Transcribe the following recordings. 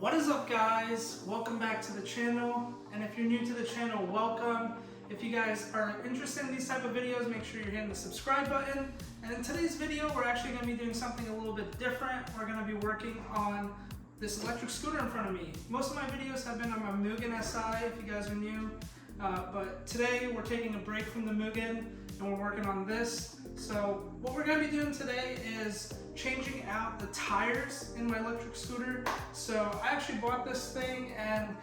What is up, guys? Welcome back to the channel, and if you're new to the channel, welcome. If you guys are interested in these type of videos, make sure you're hitting the subscribe button. And in today's video, we're actually going to be doing something a little bit different. We're going to be working on this electric scooter in front of me. Most of my videos have been on my Mugen SI, if you guys are new. But today we're taking a break from the Mugen and we're working on this. So what we're going to be doing today is changing out the tires in my electric scooter. So I actually bought this thing and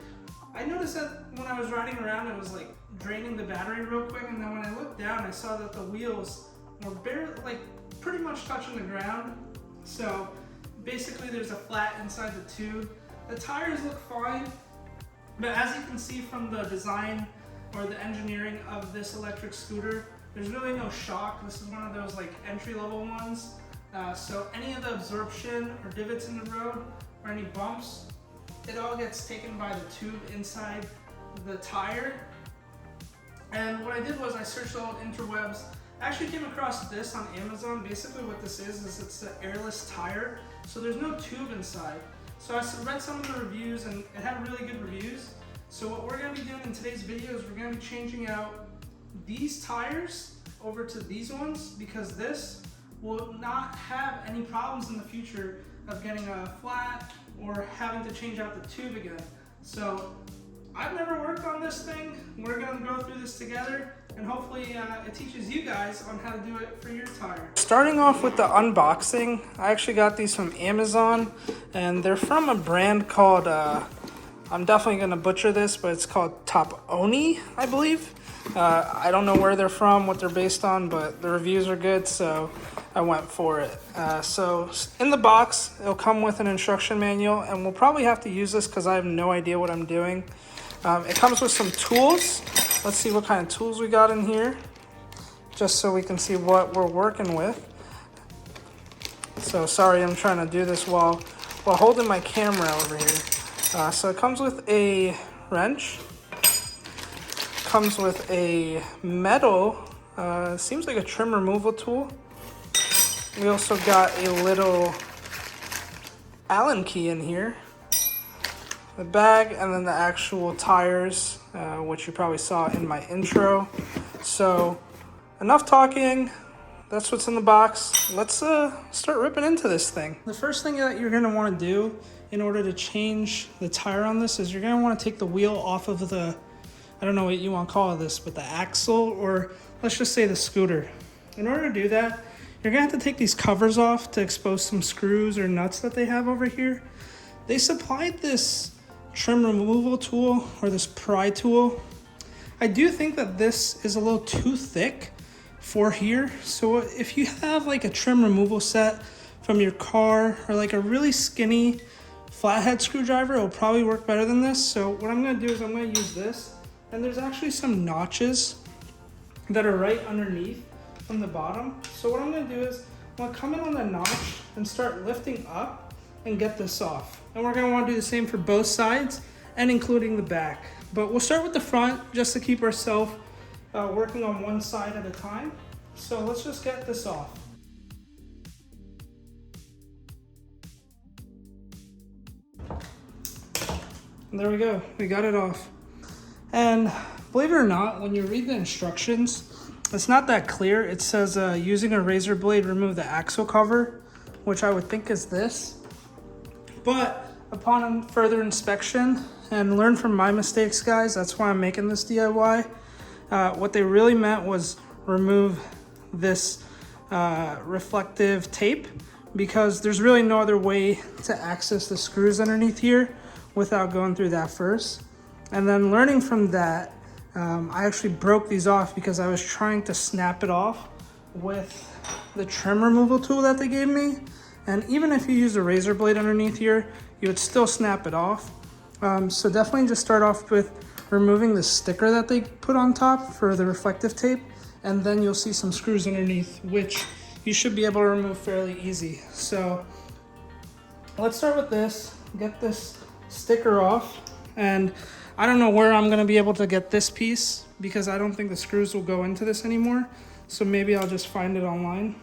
I noticed that when I was riding around it was like draining the battery real quick, and then when I looked down I saw that the wheels were barely, like pretty much touching the ground. So basically there's a flat inside the tube. The tires look fine, but as you can see from the design or the engineering of this electric scooter, there's really no shock. This is one of those like entry-level ones. So any of the absorption or divots in the road or any bumps, it all gets taken by the tube inside the tire. And what I did was I searched all interwebs. I actually came across this on Amazon. Basically what this is it's an airless tire. So there's no tube inside. So I read some of the reviews and it had really good reviews. So what we're going to be doing in today's video is we're going to be changing out these tires over to these ones, because this will not have any problems in the future of getting a flat or having to change out the tube again. So I've never worked on this thing. We're going to go through this together and hopefully it teaches you guys on how to do it for your tire. Starting off with the unboxing, I actually got these from Amazon and they're from a brand called, I'm definitely going to butcher this, but it's called Top-Oni, I believe. I don't know where they're from, what they're based on, but the reviews are good, so I went for it. So in the box, it'll come with an instruction manual, and we'll probably have to use this because I have no idea what I'm doing. It comes with some tools. Let's see what kind of tools we got in here, just so we can see what we're working with. So sorry, I'm trying to do this while holding my camera over here. So it comes with a wrench. Comes with a metal, seems like a trim removal tool. We also got a little Allen key in here, the bag, and then the actual tires, which you probably saw in my intro. So enough talking, that's what's in the box. Let's start ripping into this thing. The first thing that you're gonna wanna do in order to change the tire on this is you're gonna wanna take the wheel off of the, I don't know what you want to call this, but the axle, or let's just say the scooter. In order to do that, you're going to have to take these covers off to expose some screws or nuts that they have over here. They supplied this trim removal tool, or this pry tool. I do think that this is a little too thick for here. So if you have like a trim removal set from your car, or like a really skinny flathead screwdriver, it'll probably work better than this. So what I'm going to do is I'm going to use this. And there's actually some notches that are right underneath from the bottom. So what I'm gonna do is I'm gonna come in on the notch and start lifting up and get this off. And we're gonna wanna do the same for both sides and including the back. But we'll start with the front just to keep ourselves working on one side at a time. So let's just get this off. And there we go, we got it off. And believe it or not, when you read the instructions, it's not that clear. It says using a razor blade, remove the axle cover, which I would think is this. But upon further inspection and learn from my mistakes, guys, that's why I'm making this DIY. What they really meant was remove this reflective tape, because there's really no other way to access the screws underneath here without going through that first. And then learning from that, I actually broke these off because I was trying to snap it off with the trim removal tool that they gave me. And even if you use a razor blade underneath here, you would still snap it off. So definitely just start off with removing the sticker that they put on top for the reflective tape. And then you'll see some screws underneath, which you should be able to remove fairly easy. So let's start with this, get this sticker off. And I don't know where I'm gonna be able to get this piece because I don't think the screws will go into this anymore. So maybe I'll just find it online.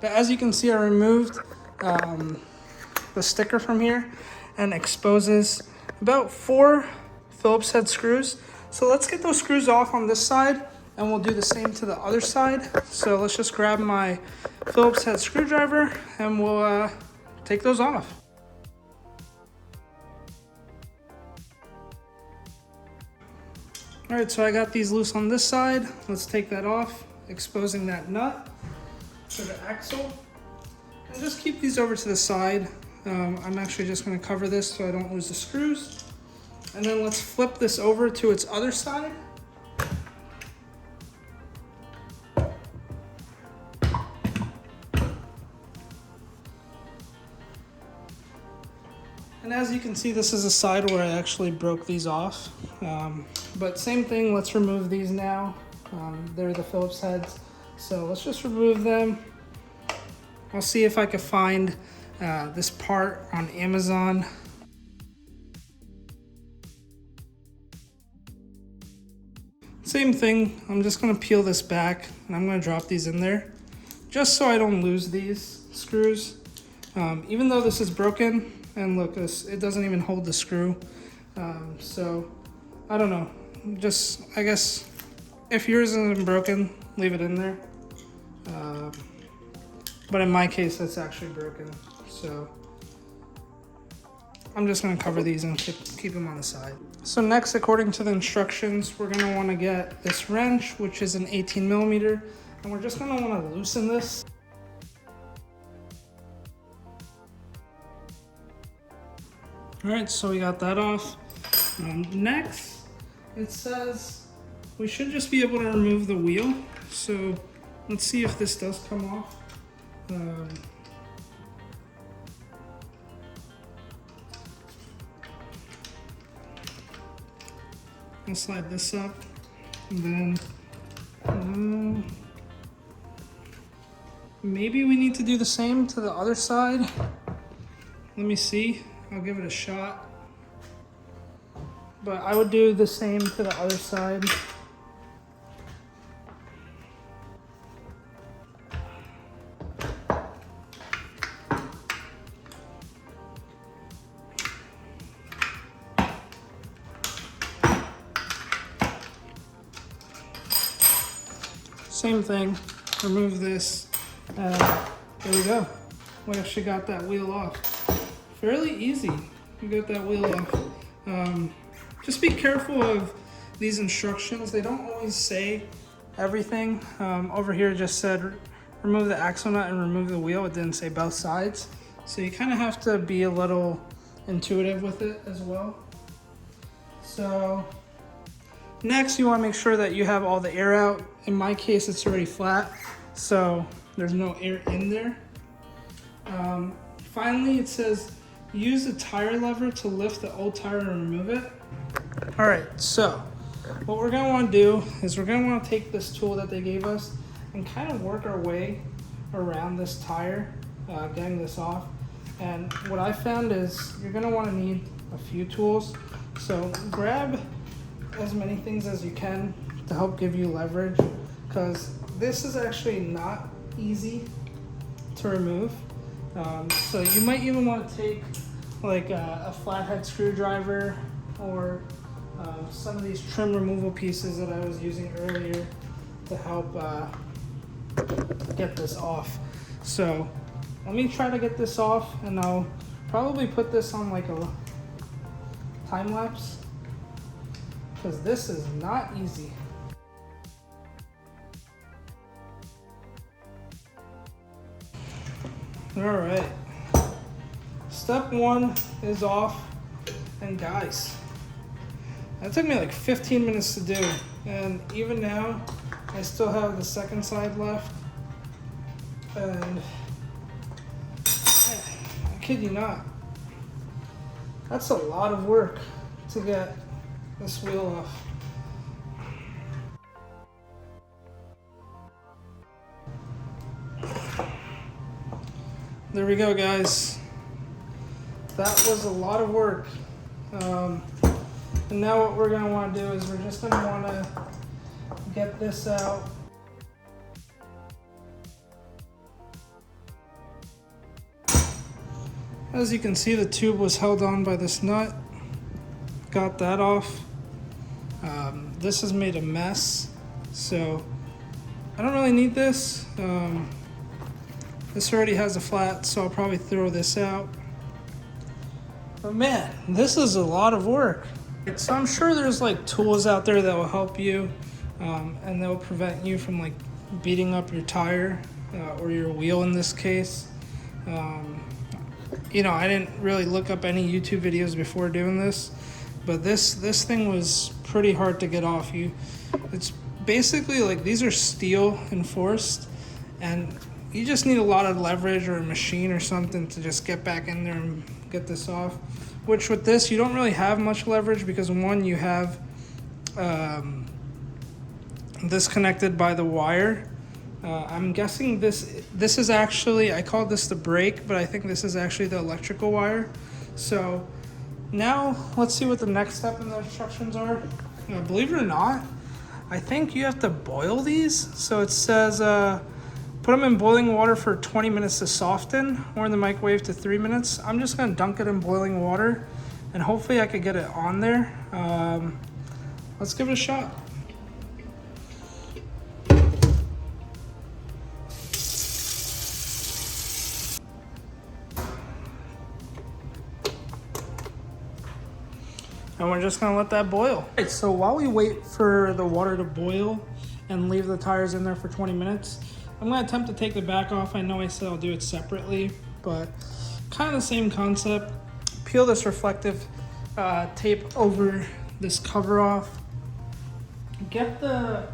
But as you can see, I removed the sticker from here. and exposes about 4 Phillips head screws. So let's get those screws off on this side, and we'll do the same to the other side. So let's just grab my Phillips head screwdriver and we'll take those off. All right, so I got these loose on this side. Let's take that off, exposing that nut to the axle. And just keep these over to the side. I'm actually just gonna cover this so I don't lose the screws. And then let's flip this over to its other side. And as you can see, this is a side where I actually broke these off. But same thing, let's remove these now. They're the Phillips heads. So let's just remove them. I'll see if I can find this part on Amazon. Same thing, I'm just gonna peel this back and I'm gonna drop these in there just so I don't lose these screws. Even though this is broken, and look, it doesn't even hold the screw. So I don't know, just, I guess if yours isn't broken, leave it in there. But in my case, it's actually broken. So I'm just gonna cover these and keep them on the side. So next, according to the instructions, we're gonna wanna get this wrench, which is an 18 millimeter, and we're just gonna wanna loosen this. All right, so we got that off. Next, it says we should just be able to remove the wheel. So let's see if this does come off. I'll slide this up, and then maybe we need to do the same to the other side. Let me see, I'll give it a shot. But I would do the same to the other side. Same thing, remove this, and there we go. We actually got that wheel off. Fairly easy, you got that wheel off. Just be careful of these instructions. They don't always say everything. Over here it just said remove the axle nut and remove the wheel. It didn't say both sides. So you kind of have to be a little intuitive with it as well. So next, you want to make sure that you have all the air out. In my case, it's already flat, so there's no air in there. Finally, it says use the tire lever to lift the old tire and remove it. All right, so what we're gonna want to do is we're gonna want to take this tool that they gave us and kind of work our way around this tire, getting this off. And what I found is you're gonna want to need a few tools. So grab as many things as you can to help give you leverage, because this is actually not easy to remove. So you might even want to take like a flathead screwdriver or some of these trim removal pieces that I was using earlier to help get this off. So let me try to get this off, and I'll probably put this on like a time lapse, because this is not easy. All right, step one is off, and guys, that took me like 15 minutes to do, and even now I still have the second side left, and I kid you not, that's a lot of work to get this wheel off. There we go, guys. That was a lot of work. And now what we're gonna wanna do is we're just gonna wanna get this out. As you can see, the tube was held on by this nut. Got that off. This has made a mess, so I don't really need this. This already has a flat, so I'll probably throw this out. But man, this is a lot of work. So I'm sure there's like tools out there that will help you, and they'll prevent you from like beating up your tire or your wheel in this case. You know, I didn't really look up any YouTube videos before doing this, but this thing was pretty hard to get off. It's basically like these are steel enforced, and you just need a lot of leverage or a machine or something to just get back in there and get this off. Which with this, you don't really have much leverage because one, you have this connected by the wire. I'm guessing this is actually, I called this the brake, but I think this is actually the electrical wire. So now let's see what the next step in the instructions are. Believe it or not, I think you have to boil these. So it says put them in boiling water for 20 minutes to soften, or in the microwave to 3 minutes. I'm just gonna dunk it in boiling water, and hopefully I could get it on there. Let's give it a shot. And we're just gonna let that boil. All right, so while we wait for the water to boil and leave the tires in there for 20 minutes, I'm gonna attempt to take the back off. I know I said I'll do it separately, but kind of the same concept. Peel this reflective tape over this cover off. Get the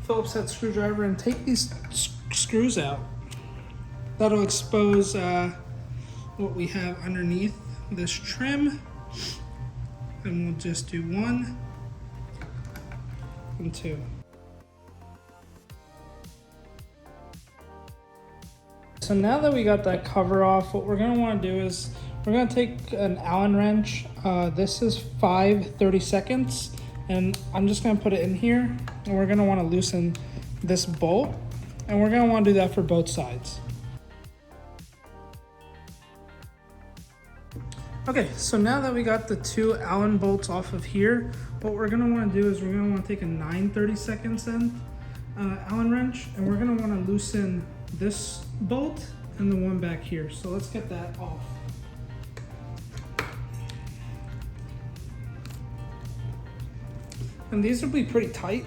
Phillips head screwdriver and take these screws out. That'll expose what we have underneath this trim. And we'll just do 1 and 2. So now that we got that cover off, what we're gonna wanna do is we're gonna take an Allen wrench. This is 5/32, and I'm just gonna put it in here, and we're gonna wanna loosen this bolt, and we're gonna wanna do that for both sides. Okay, so now that we got the 2 Allen bolts off of here, what we're gonna wanna do is we're gonna wanna take a 9/32 end Allen wrench, and we're gonna wanna loosen this bolt and the one back here. So let's get that off. And these will be pretty tight.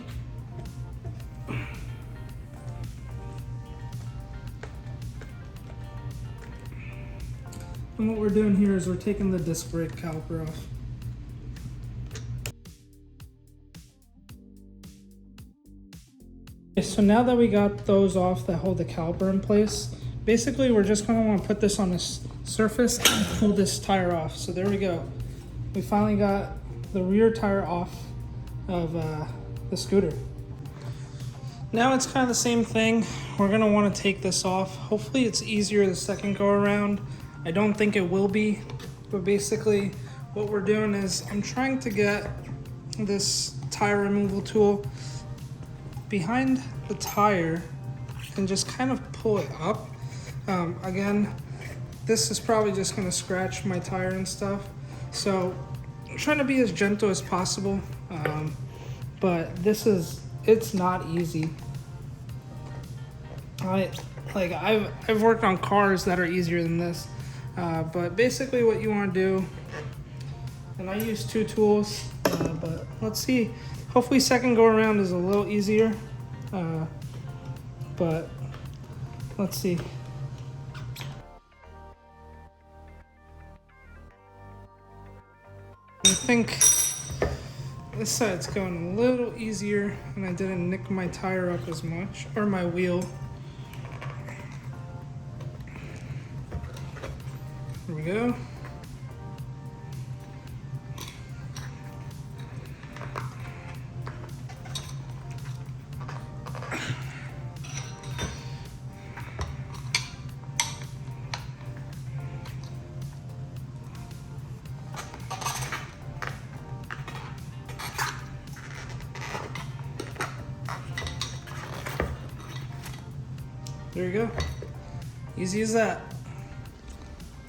And what we're doing here is we're taking the disc brake caliper off. Okay, so now that we got those off that hold the caliper in place, basically we're just gonna wanna put this on this surface and pull this tire off. So there we go. We finally got the rear tire off of the scooter. Now it's kind of the same thing. We're gonna wanna take this off. Hopefully it's easier the second go around. I don't think it will be, but basically what we're doing is I'm trying to get this tire removal tool behind the tire and just kind of pull it up. Again, this is probably just gonna scratch my tire and stuff. So I'm trying to be as gentle as possible, but it's not easy. I've worked on cars that are easier than this. But basically what you want to do, and I use 2 tools, but let's see, hopefully second go around is a little easier, but let's see. I think this side's going a little easier, and I didn't nick my tire up as much, or my wheel. There we go. There you go. Easy as that.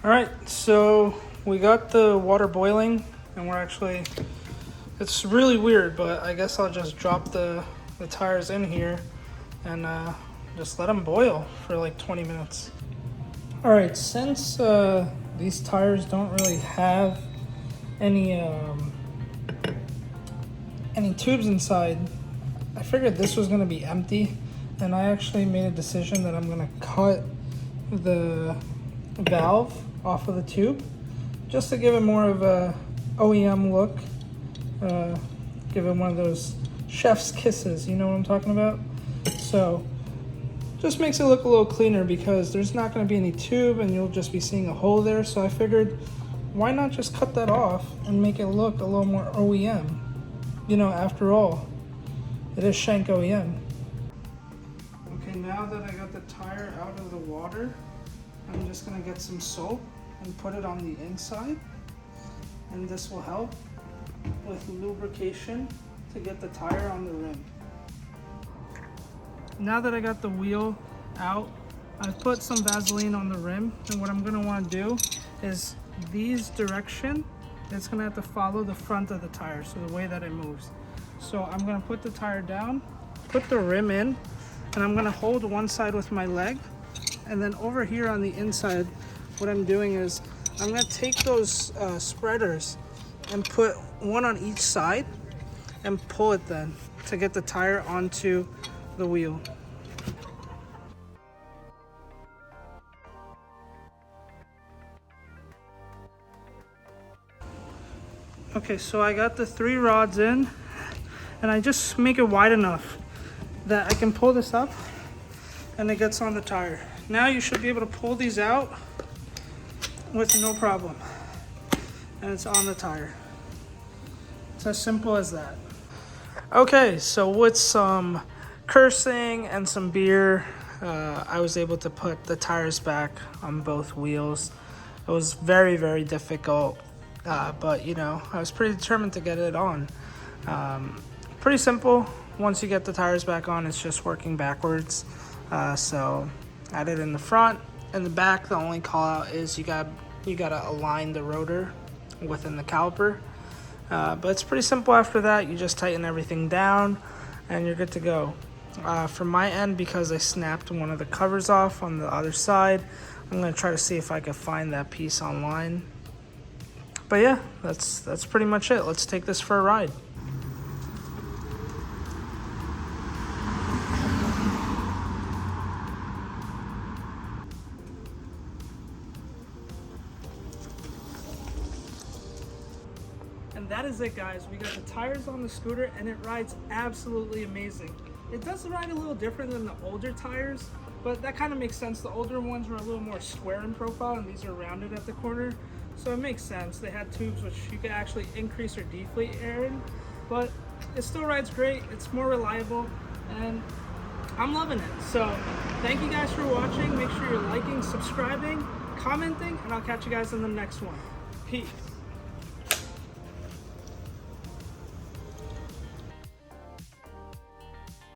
All right, So we got the water boiling, and we're actually, it's really weird, but I guess I'll just drop the tires in here and just let them boil for like 20 minutes. All right, since these tires don't really have any tubes inside, I figured this was gonna be empty, and I actually made a decision that I'm gonna cut the valve off of the tube just to give it more of a OEM look, give it one of those chef's kisses, you know what I'm talking about? So just makes it look a little cleaner because there's not going to be any tube and you'll just be seeing a hole there. So I figured, why not just cut that off and make it look a little more OEM? You know, after all, it is Shank OEM. Okay, now that I got the tire out of the water, I'm just going to get some soap and put it on the inside. And this will help with lubrication to get the tire on the rim. Now that I got the wheel out, I've put some Vaseline on the rim, and what I'm going to want to do is these direction, it's going to have to follow the front of the tire, so the way that it moves. So I'm going to put the tire down, put the rim in, and I'm going to hold one side with my leg, and then over here on the inside, what I'm doing is I'm going to take those spreaders and put one on each side and pull it then to get the tire onto the wheel. Okay, so I got the 3 rods in, and I just make it wide enough that I can pull this up and it gets on the tire. Now you should be able to pull these out with no problem, and it's on the tire. It's as simple as that. Okay, so with some cursing and some beer, I was able to put the tires back on both wheels. It was very, very difficult, but you know, I was pretty determined to get it on. Pretty simple. Once you get the tires back on, it's just working backwards. So I did it in the front. In the back, the only call out is you gotta align the rotor within the caliper. But it's pretty simple after that. You just tighten everything down and you're good to go. From my end, because I snapped one of the covers off on the other side, I'm gonna try to see if I can find that piece online. But yeah, that's pretty much it. Let's take this for a ride. And that is it, guys. We got the tires on the scooter and it rides absolutely amazing. It does ride a little different than the older tires, but that kind of makes sense. The older ones were a little more square in profile and these are rounded at the corner. So it makes sense. They had tubes which you can actually increase or deflate air in, but it still rides great. It's more reliable and I'm loving it. So thank you guys for watching. Make sure you're liking, subscribing, commenting, and I'll catch you guys in the next one. Peace.